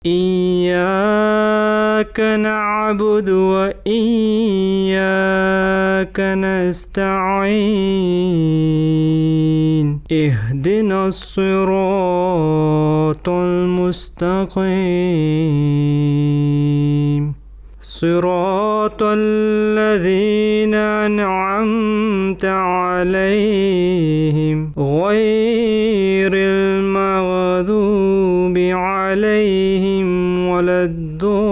إياك نعبد وإياك نستعين اهدنا الصراط المستقيم صراط الذين أنعمت عليهم غير المغضوب عليهم ولا الضالين.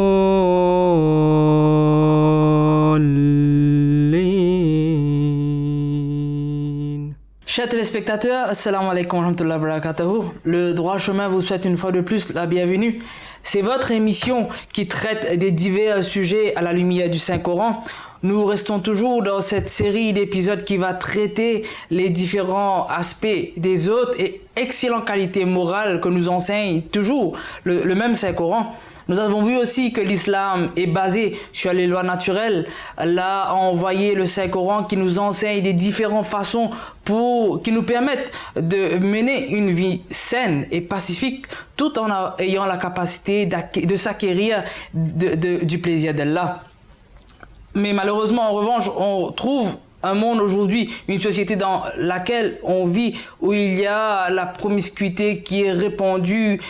Chers téléspectateurs, assalamu alaikum wa rahmatullahi wa barakatuhu. Le droit chemin vous souhaite une fois de plus la bienvenue. C'est votre émission qui traite des divers sujets à la lumière du Saint-Coran. Nous restons toujours dans cette série d'épisodes qui va traiter les différents aspects des autres et excellentes qualités morales que nous enseigne toujours le même Saint-Coran. Nous avons vu aussi que l'islam est basé sur les lois naturelles. Allah a envoyé le Saint-Coran qui nous enseigne des différentes façons qui nous permettent de mener une vie saine et pacifique tout en ayant la capacité de s'acquérir du plaisir d'Allah. Mais malheureusement, en revanche, on trouve un monde aujourd'hui, une société dans laquelle on vit, où il y a la promiscuité qui est répandue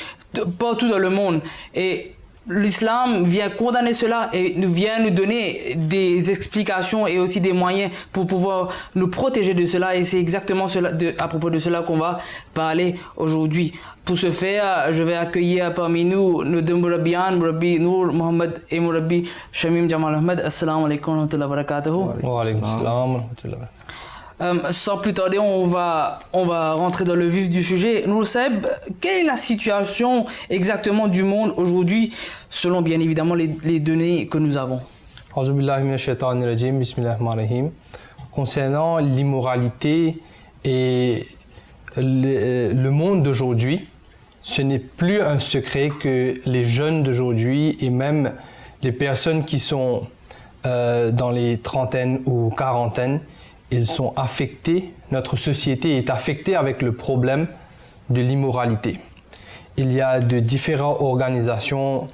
partout dans le monde. Et l'islam vient condamner cela et vient nous donner des explications et aussi des moyens pour pouvoir nous protéger de cela. Et c'est exactement à propos de cela qu'on va parler aujourd'hui. Pour ce faire, je vais accueillir parmi nous nos deux Mourabians, Mourabi Nour Mohamed et Mourabi Shamim Jamal Ahmed. Assalamu alaikum wa rahmatullahi wa barakatuhu. Wa alaikum assalam wa rahmatullahi wa barakatuhu. Sans plus tarder, on va rentrer dans le vif du sujet. Nour Seb, quelle est la situation exactement du monde aujourd'hui, selon bien évidemment les données que nous avons? Concernant l'immoralité et le monde d'aujourd'hui, ce n'est plus un secret que les jeunes d'aujourd'hui et même les personnes qui sont dans les trentaines ou quarantaines, ils sont affectés, notre société est affectée avec le problème de l'immoralité. Il y a de différentes organisations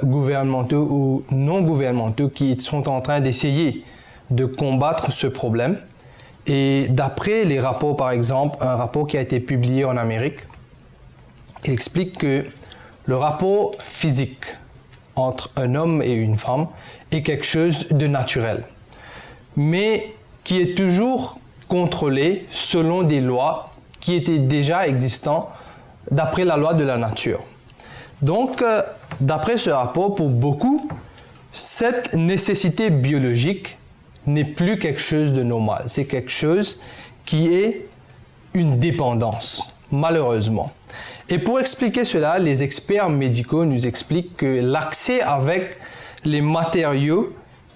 gouvernementaux ou non gouvernementaux qui sont en train d'essayer de combattre ce problème. Et d'après les rapports, par exemple, un rapport qui a été publié en Amérique, il explique que le rapport physique entre un homme et une femme est quelque chose de naturel, mais qui est toujours contrôlé selon des lois qui étaient déjà existantes d'après la loi de la nature. Donc, d'après ce rapport, pour beaucoup, cette nécessité biologique n'est plus quelque chose de normal. C'est quelque chose qui est une dépendance, malheureusement. Et pour expliquer cela, les experts médicaux nous expliquent que l'accès avec les matériaux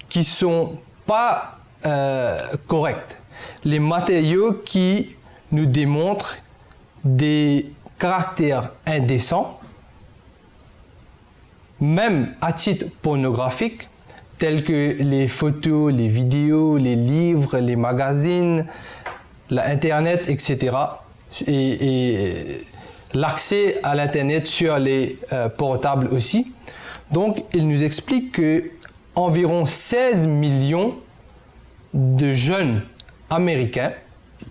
qui ne sont pas corrects, les matériaux qui nous démontrent des caractères indécents, même à titre pornographique, tels que les photos, les vidéos, les livres, les magazines, l'Internet, etc. Et l'accès à l'Internet sur les portables aussi. Donc, il nous explique que environ 16 millions de jeunes américains,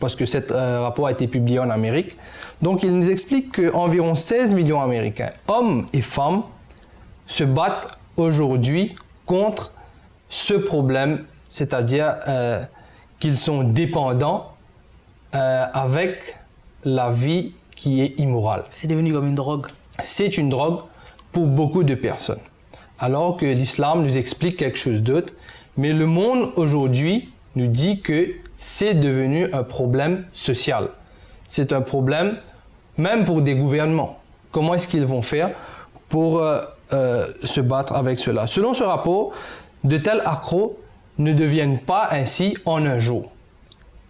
parce que ce rapport a été publié en Amérique, donc il nous explique qu'environ 16 millions d'Américains, hommes et femmes, se battent aujourd'hui contre ce problème, c'est-à-dire qu'ils sont dépendants avec la vie qui est immorale. C'est devenu comme une drogue. C'est une drogue pour beaucoup de personnes. Alors que l'islam nous explique quelque chose d'autre, mais le monde aujourd'hui nous dit que c'est devenu un problème social. C'est un problème même pour des gouvernements. Comment est-ce qu'ils vont faire pour se battre avec cela? Selon ce rapport, de tels accros ne deviennent pas ainsi en un jour.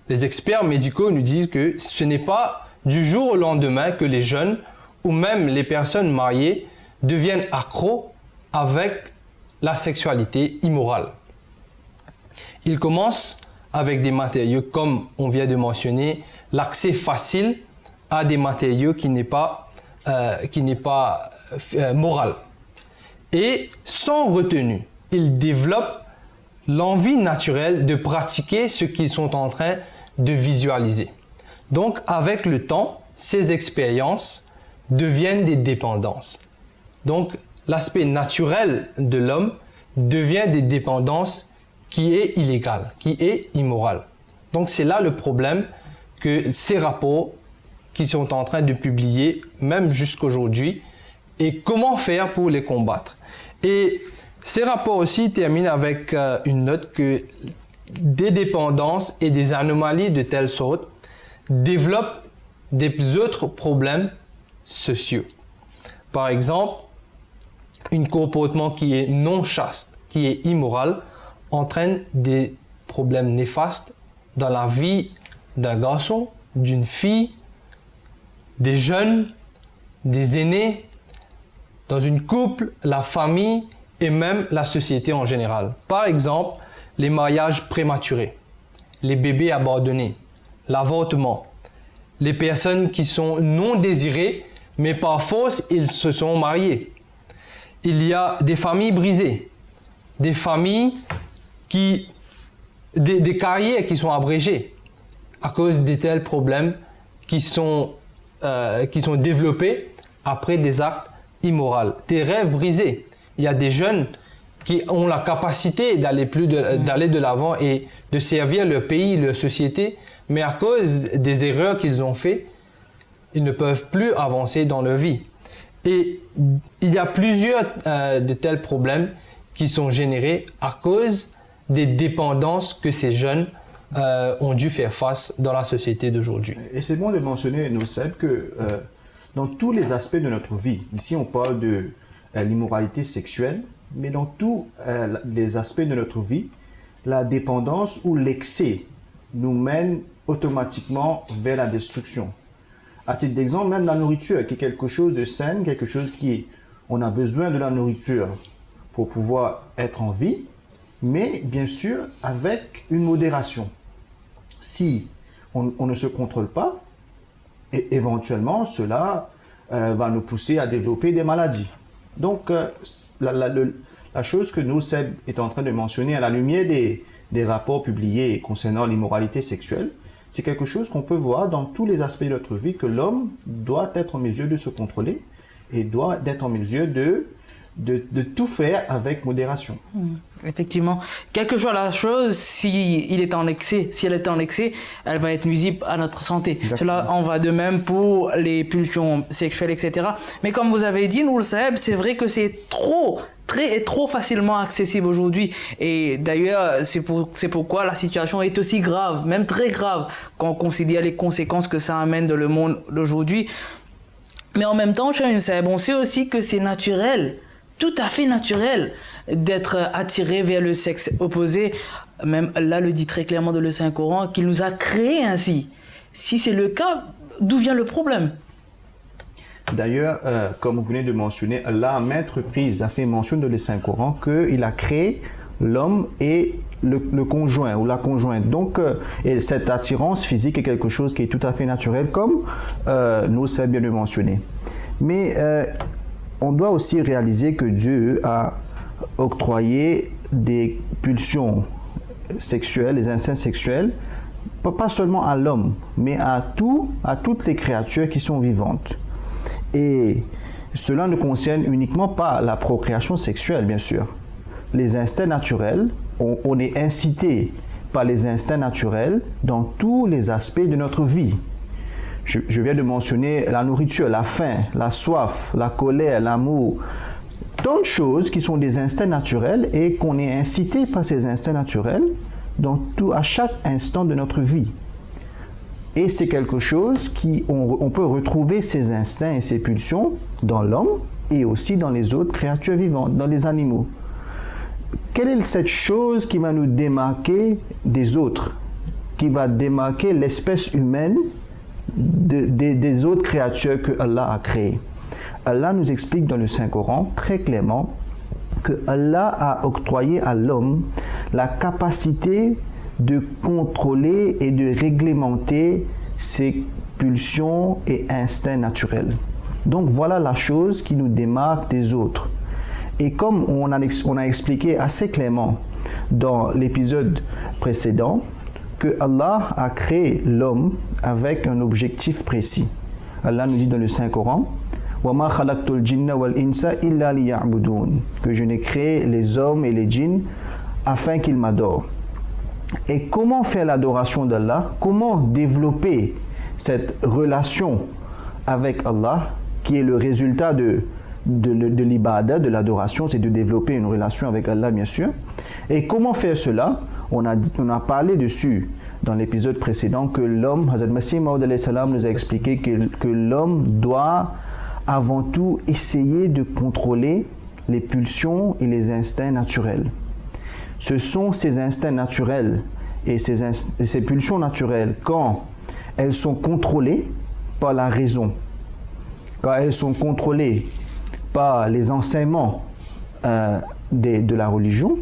Les experts médicaux nous disent que ce n'est pas du jour au lendemain que les jeunes ou même les personnes mariées deviennent accros avec la sexualité immorale. Ils commencent avec des matériaux comme on vient de mentionner, l'accès facile à des matériaux qui n'est pas moral. Et sans retenue, ils développent l'envie naturelle de pratiquer ce qu'ils sont en train de visualiser. Donc, avec le temps, ces expériences deviennent des dépendances. Donc, l'aspect naturel de l'homme devient des dépendances qui est illégale, qui est immorale. Donc, c'est là le problème que ces rapports qui sont en train de publier, même jusqu'aujourd'hui, et comment faire pour les combattre. Et ces rapports aussi terminent avec une note que des dépendances et des anomalies de telle sorte développent des autres problèmes sociaux. Par exemple, un comportement qui est non chaste, qui est immoral, entraîne des problèmes néfastes dans la vie d'un garçon, d'une fille, des jeunes, des aînés, dans une couple, la famille et même la société en général. Par exemple, les mariages prématurés, les bébés abandonnés, l'avortement, les personnes qui sont non désirées, mais par force, ils se sont mariés. Il y a des familles brisées, des familles des carrières qui sont abrégées à cause de tels problèmes qui sont développés après des actes immoraux, des rêves brisés. Il y a des jeunes qui ont la capacité d'aller de l'avant et de servir leur pays, leur société, mais à cause des erreurs qu'ils ont faites, ils ne peuvent plus avancer dans leur vie. Et il y a plusieurs de tels problèmes qui sont générés à cause des dépendances que ces jeunes ont dû faire face dans la société d'aujourd'hui. Et c'est bon de mentionner, Noseb, que dans tous les aspects de notre vie, ici on parle de l'immoralité sexuelle, mais dans tous les aspects de notre vie, la dépendance ou l'excès nous mène automatiquement vers la destruction. À titre d'exemple, même la nourriture, qui est quelque chose de sain, quelque chose on a besoin de la nourriture pour pouvoir être en vie, mais bien sûr avec une modération. Si on ne se contrôle pas, éventuellement cela va nous pousser à développer des maladies. Donc la chose que Noseb est en train de mentionner à la lumière des rapports publiés concernant l'immoralité sexuelle, c'est quelque chose qu'on peut voir dans tous les aspects de notre vie, que l'homme doit être en mesure de se contrôler et doit être en mesure de tout faire avec modération. Effectivement. Quelle que soit la chose, si elle est en excès, elle va être nuisible à notre santé. Exactement. Cela en va de même pour les pulsions sexuelles, etc. Mais comme vous avez dit, Nour Saeb, c'est vrai que c'est trop facilement accessible aujourd'hui. Et d'ailleurs, c'est pourquoi la situation est aussi grave, même très grave, quand on considère les conséquences que ça amène dans le monde d'aujourd'hui. Mais en même temps, on sait aussi que c'est naturel, tout à fait naturel, d'être attiré vers le sexe opposé. Même Allah le dit très clairement dans le Saint-Coran, qu'il nous a créés ainsi. Si c'est le cas, d'où vient le problème ? D'ailleurs, comme vous venez de mentionner, Allah à maintes reprises a fait mention dans le Saint-Coran qu'il a créé l'homme et le conjoint ou la conjointe. Donc, et cette attirance physique est quelque chose qui est tout à fait naturel, comme nous savons bien le mentionner. Mais on doit aussi réaliser que Dieu a octroyé des pulsions sexuelles, des instincts sexuels, pas seulement à l'homme, mais à toutes les créatures qui sont vivantes. Et cela ne concerne uniquement pas la procréation sexuelle, bien sûr. Les instincts naturels, on est incité par les instincts naturels dans tous les aspects de notre vie. Je viens de mentionner la nourriture, la faim, la soif, la colère, l'amour. Tant de choses qui sont des instincts naturels et qu'on est incité par ces instincts naturels à chaque instant de notre vie. Et c'est quelque chose on peut retrouver ces instincts et ces pulsions dans l'homme et aussi dans les autres créatures vivantes, dans les animaux. Quelle est cette chose qui va nous démarquer des autres, qui va démarquer l'espèce humaine des autres créatures que Allah a créées? Allah nous explique dans le Saint-Coran très clairement que Allah a octroyé à l'homme la capacité de contrôler et de réglementer ses pulsions et instincts naturels. Donc voilà la chose qui nous démarque des autres. Et comme on a expliqué assez clairement dans l'épisode précédent, que Allah a créé l'homme avec un objectif précis. Allah nous dit dans le Saint-Coran, وَمَا خَلَقْتُ الْجِنَّ وَالْإِنسَ إِلَّا لِيَعْبُدُونَ, que je n'ai créé les hommes et les djinns afin qu'ils m'adorent. Et comment faire l'adoration d'Allah? Comment développer cette relation avec Allah qui est le résultat de l'ibadah, de l'adoration, c'est de développer une relation avec Allah, bien sûr. Et comment faire cela? On a parlé dessus dans l'épisode précédent que l'homme, Hazrat Masih Maud alayhi salam nous a expliqué que l'homme doit avant tout essayer de contrôler les pulsions et les instincts naturels. Ce sont ces instincts naturels et ces pulsions naturelles, quand elles sont contrôlées par la raison, quand elles sont contrôlées par les enseignements de la religion,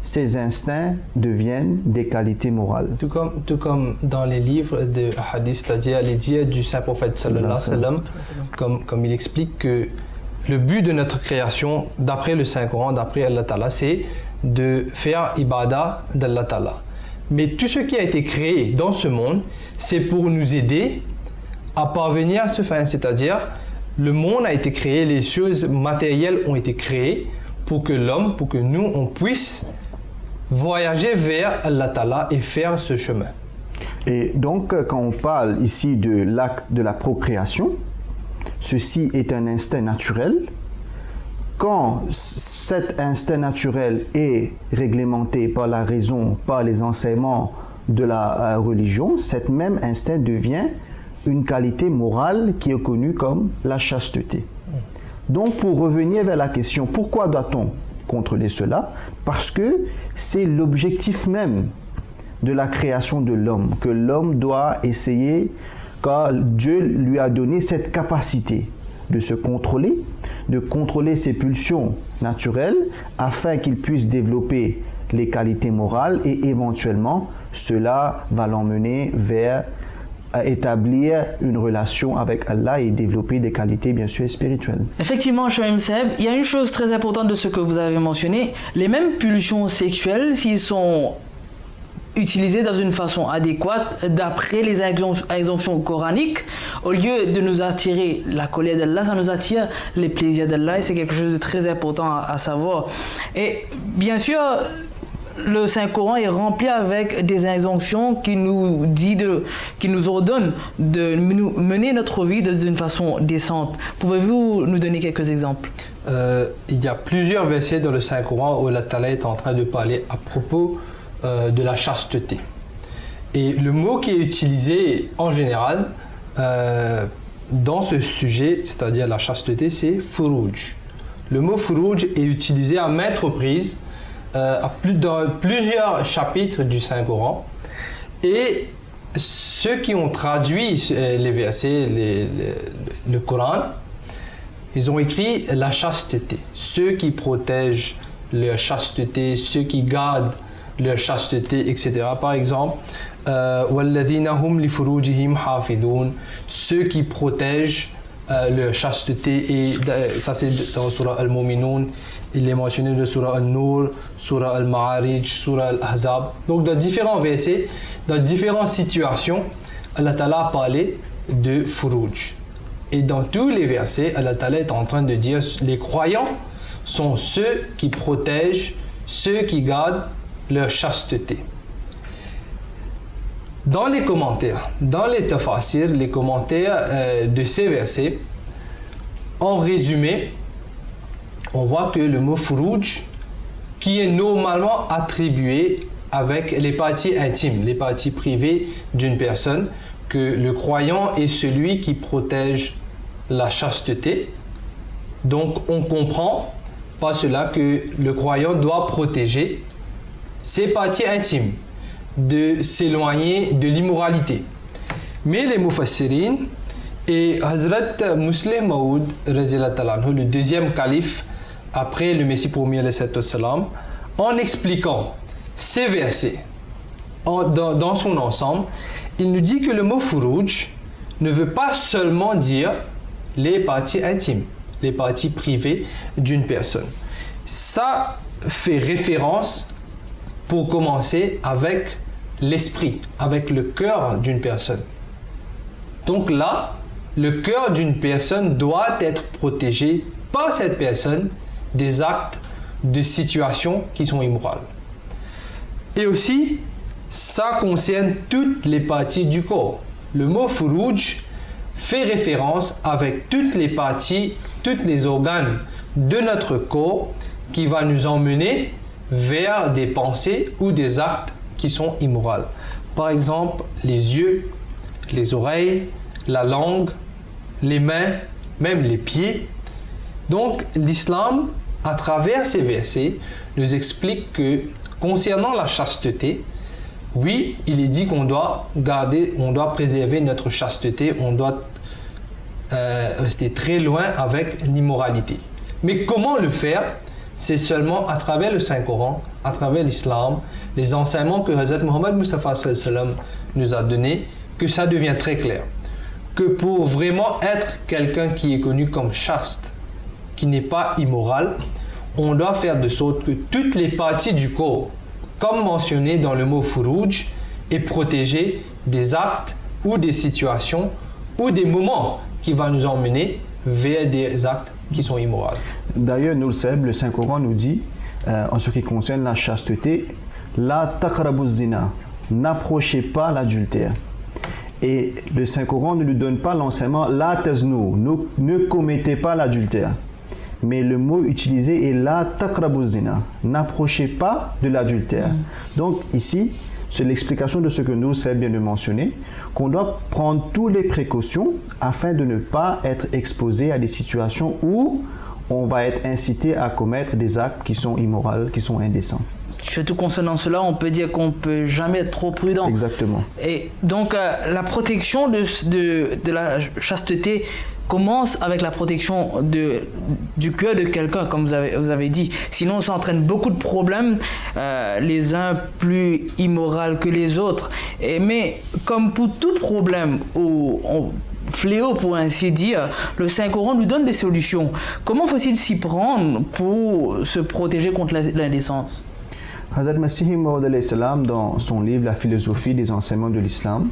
ces instincts deviennent des qualités morales. Tout comme dans les livres de hadith, c'est-à-dire les dires du saint prophète sallallahu alayhi wa sallam, comme il explique que le but de notre création, d'après le Saint-Coran, d'après Allah Ta'ala, c'est de faire ibadah d'Allah Ta'ala. Mais tout ce qui a été créé dans ce monde, c'est pour nous aider à parvenir à ce fin. C'est-à-dire, le monde a été créé, les choses matérielles ont été créées pour que l'homme, pour que nous, on puisse voyager vers Allah Ta'ala et faire ce chemin. Et donc, quand on parle ici de l'acte de la procréation, ceci est un instinct naturel. Quand cet instinct naturel est réglementé par la raison, par les enseignements de la religion, cet même instinct devient une qualité morale qui est connue comme la chasteté. Donc, pour revenir vers la question, pourquoi doit-on contrôler cela? Parce que c'est l'objectif même de la création de l'homme, que l'homme doit essayer, car Dieu lui a donné cette capacité de se contrôler, de contrôler ses pulsions naturelles afin qu'il puisse développer les qualités morales et éventuellement cela va l'emmener vers établir une relation avec Allah et développer des qualités bien sûr spirituelles. Effectivement, Shamim Seb, il y a une chose très importante de ce que vous avez mentionné, les mêmes pulsions sexuelles, s'ils sont utilisés dans une façon adéquate, d'après les injonctions coraniques, au lieu de nous attirer la colère d'Allah, ça nous attire les plaisirs d'Allah et c'est quelque chose de très important à savoir. Et bien sûr, le Saint-Coran est rempli avec des injonctions qui nous ordonnent de mener notre vie d'une façon décente. Pouvez-vous nous donner quelques exemples? Il y a plusieurs versets dans le Saint-Coran où Allah Ta'ala est en train de parler à propos de la chasteté. Et le mot qui est utilisé en général dans ce sujet, c'est-à-dire la chasteté, c'est furuj. Le mot furuj est utilisé à maintes reprises dans plusieurs chapitres du Saint-Coran. Et ceux qui ont traduit les versets, le Coran, ils ont écrit la chasteté. Ceux qui protègent leur chasteté, ceux qui gardent leur chasteté, etc. Par exemple, وَالَّذِينَ هُمْ لِفُرُوجِهِمْ حَافِظُونَ, ceux qui protègent leur chasteté, et ça c'est dans Surah Al-Mu'minun, il est mentionné de Surah Al-Nur, Surah Al-Ma'arij, Surah Al-Ahzab. Donc dans différents versets, dans différentes situations, Allah Ta'ala a parlé de furuj. Et dans tous les versets, Allah Ta'ala est en train de dire les croyants sont ceux qui protègent, ceux qui gardent leur chasteté. Dans les commentaires, dans les tafasir, les commentaires de ces versets, en résumé, on voit que le mot furuj, qui est normalement attribué avec les parties intimes, les parties privées d'une personne, que le croyant est celui qui protège la chasteté. Donc on comprend par cela que le croyant doit protéger ses parties intimes, de s'éloigner de l'immoralité. Mais les mufassirin et Hazrat Muslim Maud, le deuxième calife après le Messie premier, en expliquant ces versets dans son ensemble, il nous dit que le mot furuj ne veut pas seulement dire les parties intimes, les parties privées d'une personne. ça fait référence, pour commencer, avec l'esprit, avec le cœur d'une personne. Donc là, le cœur d'une personne doit être protégé par cette personne des actes, de situations qui sont immorales. Et aussi, ça concerne toutes les parties du corps. Le mot furuj fait référence avec toutes les parties, tous les organes de notre corps qui va nous emmener vers des pensées ou des actes qui sont immoraux. Par exemple, les yeux, les oreilles, la langue, les mains, même les pieds. Donc, l'islam, à travers ces versets, nous explique que concernant la chasteté, oui, il est dit qu'on doit garder, on doit préserver notre chasteté, on doit rester très loin avec l'immoralité. Mais comment le faire? C'est seulement à travers le Saint-Coran, à travers l'islam, les enseignements que Hazrat Muhammad Mustafa sallam nous a donnés, que ça devient très clair. Que pour vraiment être quelqu'un qui est connu comme chaste, qui n'est pas immoral, on doit faire de sorte que toutes les parties du corps, comme mentionné dans le mot furuj, est protégée des actes ou des situations ou des moments qui vont nous emmener vers des actes qui sont immoraux. D'ailleurs, nous le savons, le Saint-Coran nous dit, en ce qui concerne la chasteté, la taqrabu zina, n'approchez pas l'adultère. Et le Saint-Coran ne nous donne pas l'enseignement la taznu, ne commettez pas l'adultère. Mais le mot utilisé est la taqrabu zina, n'approchez pas de l'adultère. Donc ici, c'est l'explication de ce que nous savons bien de mentionner, qu'on doit prendre toutes les précautions afin de ne pas être exposé à des situations où on va être incité à commettre des actes qui sont immoraux, qui sont indécents. Surtout concernant cela, on peut dire qu'on ne peut jamais être trop prudent. Exactement. Et donc, la protection de la chasteté commence avec la protection du cœur de quelqu'un, comme vous avez dit. Sinon, ça entraîne beaucoup de problèmes, les uns plus immoraux que les autres. Mais comme pour tout problème ou fléau, pour ainsi dire, le Saint-Coran nous donne des solutions. Comment faut-il s'y prendre pour se protéger contre l'indécence? Hazrat Masih Maud alayhi salam, dans son livre La philosophie des enseignements de l'islam,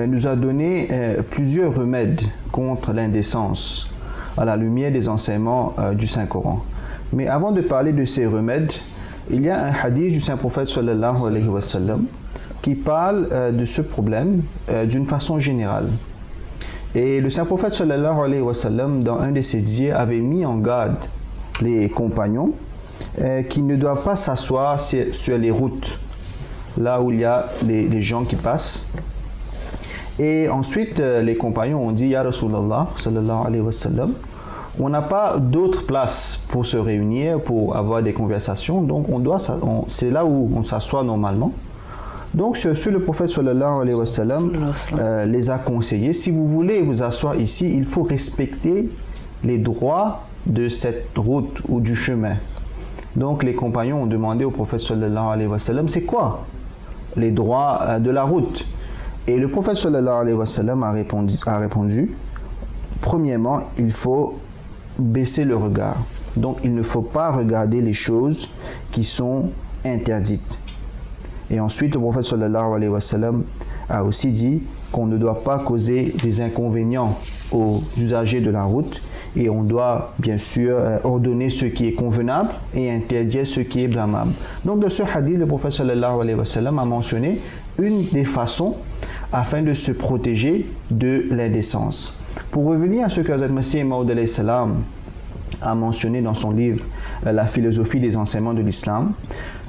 nous a donné plusieurs remèdes contre l'indécence à la lumière des enseignements du Saint-Coran. Mais avant de parler de ces remèdes, il y a un hadith du Saint-Prophète sallallahu alayhi wa sallam qui parle de ce problème d'une façon générale. Et le Saint-Prophète sallallahu alayhi wa sallam, dans un de ses dires, avait mis en garde les compagnons qui ne doivent pas s'asseoir sur les routes, là où il y a les gens qui passent. Et ensuite, les compagnons ont dit, Ya Rasulallah, sallallahu alayhi wa sallam, on n'a pas d'autre place pour se réunir, pour avoir des conversations, donc c'est là où on s'assoit normalement. Donc, sur ce, le prophète sallallahu alayhi wa sallam les a conseillés, si vous voulez vous asseoir ici, il faut respecter les droits de cette route ou du chemin. Donc, les compagnons ont demandé au prophète sallallahu alayhi wa sallam, c'est quoi les droits de la route? Et le prophète sallallahu alayhi wa sallam a répondu, premièrement, il faut baisser le regard. Donc, il ne faut pas regarder les choses qui sont interdites. Et ensuite, le prophète sallallahu alayhi wa sallam a aussi dit qu'on ne doit pas causer des inconvénients aux usagers de la route et on doit bien sûr ordonner ce qui est convenable et interdire ce qui est blâmable. Donc, de ce hadith, le prophète sallallahu alayhi wa sallam a mentionné une des façons afin de se protéger de l'indécence. Pour revenir à ce que Hazrat Masih Maud alayhi salam a mentionné dans son livre La philosophie des enseignements de l'islam,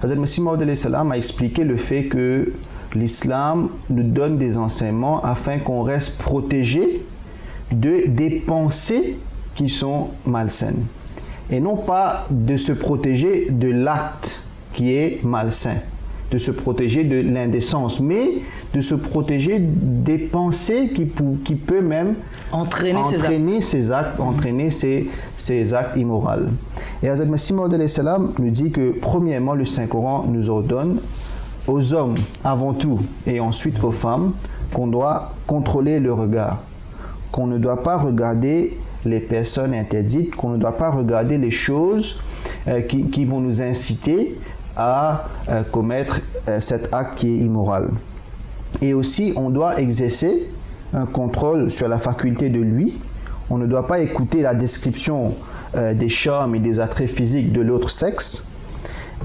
Hazrat Masih Maud alayhi salam a expliqué le fait que l'islam nous donne des enseignements afin qu'on reste protégé des pensées qui sont malsaines. Et non pas de se protéger de l'acte qui est malsain, de se protéger de l'indécence, mais de se protéger des pensées qui peuvent même entraîner ces actes, entraîner ces actes immoraux. Et Hazrat Masih Maud alayhi salam nous dit que premièrement, le Saint-Coran nous ordonne aux hommes avant tout et ensuite aux femmes qu'on doit contrôler le regard, qu'on ne doit pas regarder les personnes interdites, qu'on ne doit pas regarder les choses qui vont nous inciter à commettre cet acte qui est immoral. Et aussi, on doit exercer un contrôle sur la faculté de l'ouïe. On ne doit pas écouter la description des charmes et des attraits physiques de l'autre sexe.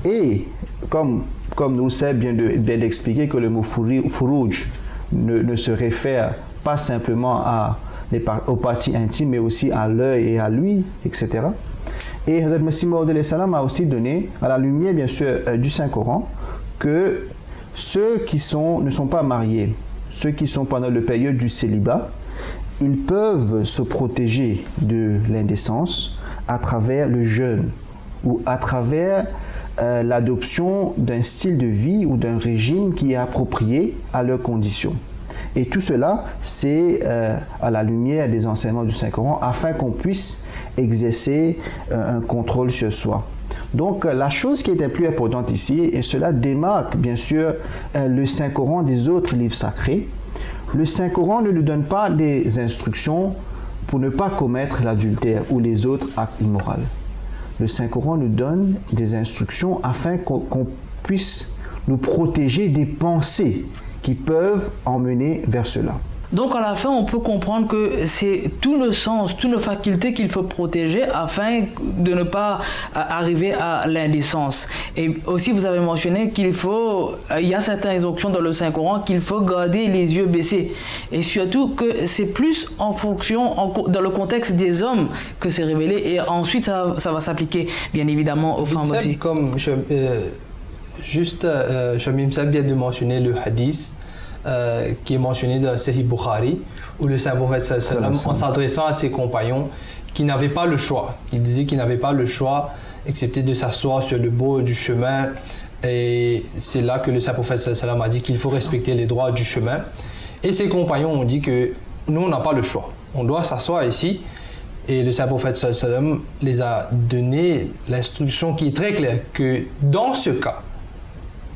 Et comme Nousseb vient d'expliquer que le mot furouj ne se réfère pas simplement aux parties intimes, mais aussi à l'œil et à l'ouïe, etc. Et Hazrat Masih Maud salam a aussi donné, à la lumière bien sûr du Saint-Coran, que ceux qui ne sont pas mariés, ceux qui sont pendant la période du célibat, ils peuvent se protéger de l'indécence à travers le jeûne ou à travers l'adoption d'un style de vie ou d'un régime qui est approprié à leurs conditions. Et tout cela, c'est à la lumière des enseignements du Saint-Coran afin qu'on puisse exercer un contrôle sur soi. Donc la chose qui est la plus importante ici, et cela démarque bien sûr le Saint-Coran des autres livres sacrés, le Saint-Coran ne nous donne pas des instructions pour ne pas commettre l'adultère ou les autres actes immoraux. Le Saint-Coran nous donne des instructions afin qu'on puisse nous protéger des pensées qui peuvent emmener vers cela. Donc à la fin, on peut comprendre que c'est tout le sens, toutes nos facultés qu'il faut protéger afin de ne pas arriver à l'indécence. Et aussi, vous avez mentionné il y a certaines instructions dans le Saint-Coran qu'il faut garder les yeux baissés. Et surtout que c'est plus en fonction, dans le contexte des hommes que c'est révélé. Et ensuite, ça va s'appliquer bien évidemment aux femmes aussi. Comme Shamim Sab vient de mentionner le hadith, qui est mentionné dans Sahih Bukhari, où le Saint-Prophète sallam, en s'adressant à ses compagnons qui n'avaient pas le choix, il disait qu'ils n'avaient pas le choix excepté de s'asseoir sur le bord du chemin, et c'est là que le Saint-Prophète sallam a dit qu'il faut respecter les droits du chemin, et ses compagnons ont dit que nous on n'a pas le choix, on doit s'asseoir ici, et le Saint-Prophète sallam les a donné l'instruction qui est très claire que dans ce cas,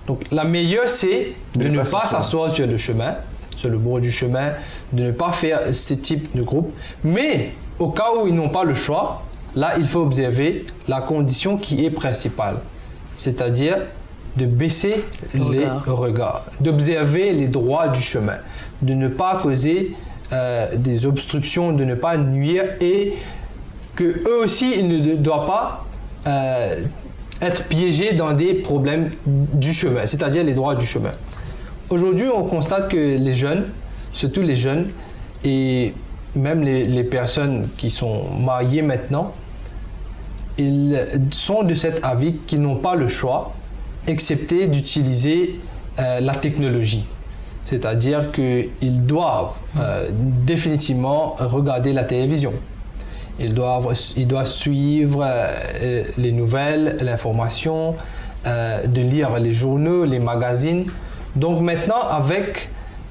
donc la meilleure c'est de ne pas s'asseoir sur le chemin, sur le bord du chemin, de ne pas faire ce type de groupe. Mais au cas où ils n'ont pas le choix, là il faut observer la condition qui est principale, c'est-à-dire de baisser les regards, d'observer les droits du chemin, de ne pas causer des obstructions, de ne pas nuire, et que eux aussi ils ne doivent pas être piégés dans des problèmes du chemin, c'est-à-dire les droits du chemin. Aujourd'hui, on constate que les jeunes, surtout les jeunes, et même les personnes qui sont mariées maintenant, ils sont de cet avis qu'ils n'ont pas le choix, excepté d'utiliser la technologie. C'est-à-dire qu'ils doivent définitivement regarder la télévision. Ils doivent suivre les nouvelles, l'information, de lire les journaux, les magazines. Donc maintenant, avec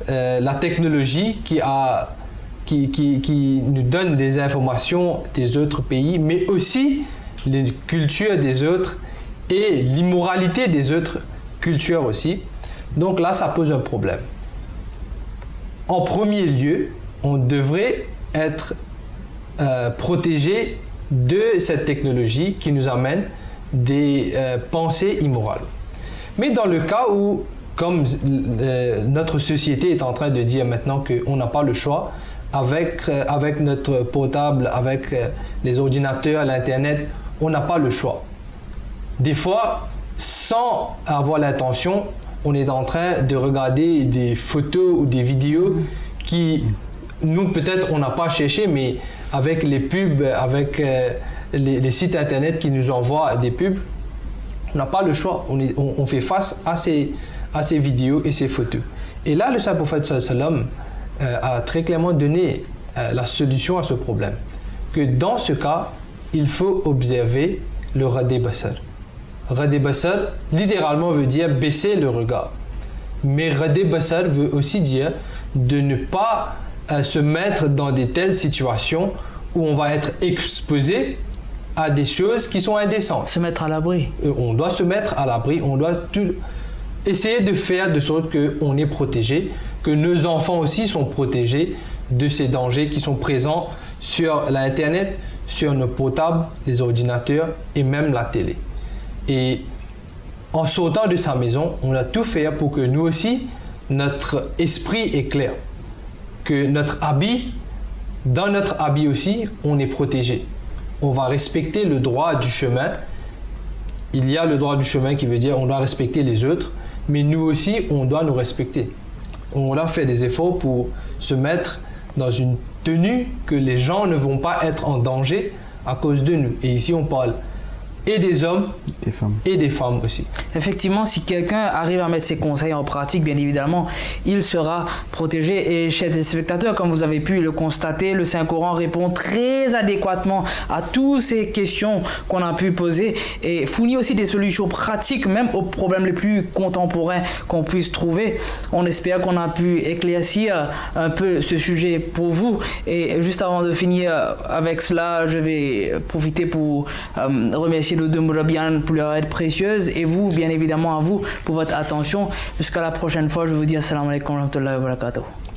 la technologie qui nous donne des informations des autres pays, mais aussi les cultures des autres et l'immoralité des autres cultures aussi. Donc là, ça pose un problème. En premier lieu, on devrait être protégé de cette technologie qui nous amène des pensées immorales. Mais dans le cas où, comme notre société est en train de dire maintenant qu'on n'a pas le choix, avec notre portable, avec les ordinateurs, l'internet, on n'a pas le choix. Des fois, sans avoir l'intention, on est en train de regarder des photos ou des vidéos qui, nous peut-être on n'a pas cherché, mais avec les pubs, avec les sites internet qui nous envoient des pubs, on n'a pas le choix, on fait face à ces vidéos et ces photos. Et là, le Saint-Prophète sallam a très clairement donné la solution à ce problème, que dans ce cas, il faut observer le Radé Basar. Radé Basar, littéralement, veut dire baisser le regard. Mais Radé Basar veut aussi dire de ne pas se mettre dans de telles situations où on va être exposé à des choses qui sont indécentes. Se mettre à l'abri. On doit se mettre à l'abri, on doit essayer de faire de sorte qu'on est protégé, que nos enfants aussi sont protégés de ces dangers qui sont présents sur l'Internet, sur nos portables, les ordinateurs et même la télé. Et en sortant de sa maison, on a tout fait pour que nous aussi, notre esprit est clair. Que notre habit, dans notre habit aussi, on est protégé. On va respecter le droit du chemin. Il y a le droit du chemin qui veut dire on doit respecter les autres, mais nous aussi, on doit nous respecter. On doit faire des efforts pour se mettre dans une tenue que les gens ne vont pas être en danger à cause de nous. Et ici, on parle et des hommes et des femmes aussi. Effectivement, si quelqu'un arrive à mettre ces conseils en pratique, bien évidemment, il sera protégé. Et chers téléspectateurs, comme vous avez pu le constater, le Saint-Coran répond très adéquatement à toutes ces questions qu'on a pu poser et fournit aussi des solutions pratiques, même aux problèmes les plus contemporains qu'on puisse trouver. On espère qu'on a pu éclaircir un peu ce sujet pour vous. Et juste avant de finir avec cela, je vais profiter pour remercier nos deux Mourabians pour leur aide précieuse et vous, bien évidemment, à vous pour votre attention. Jusqu'à la prochaine fois, je vous dis assalamu alaikum wa rahmatullahi wa barakatuh.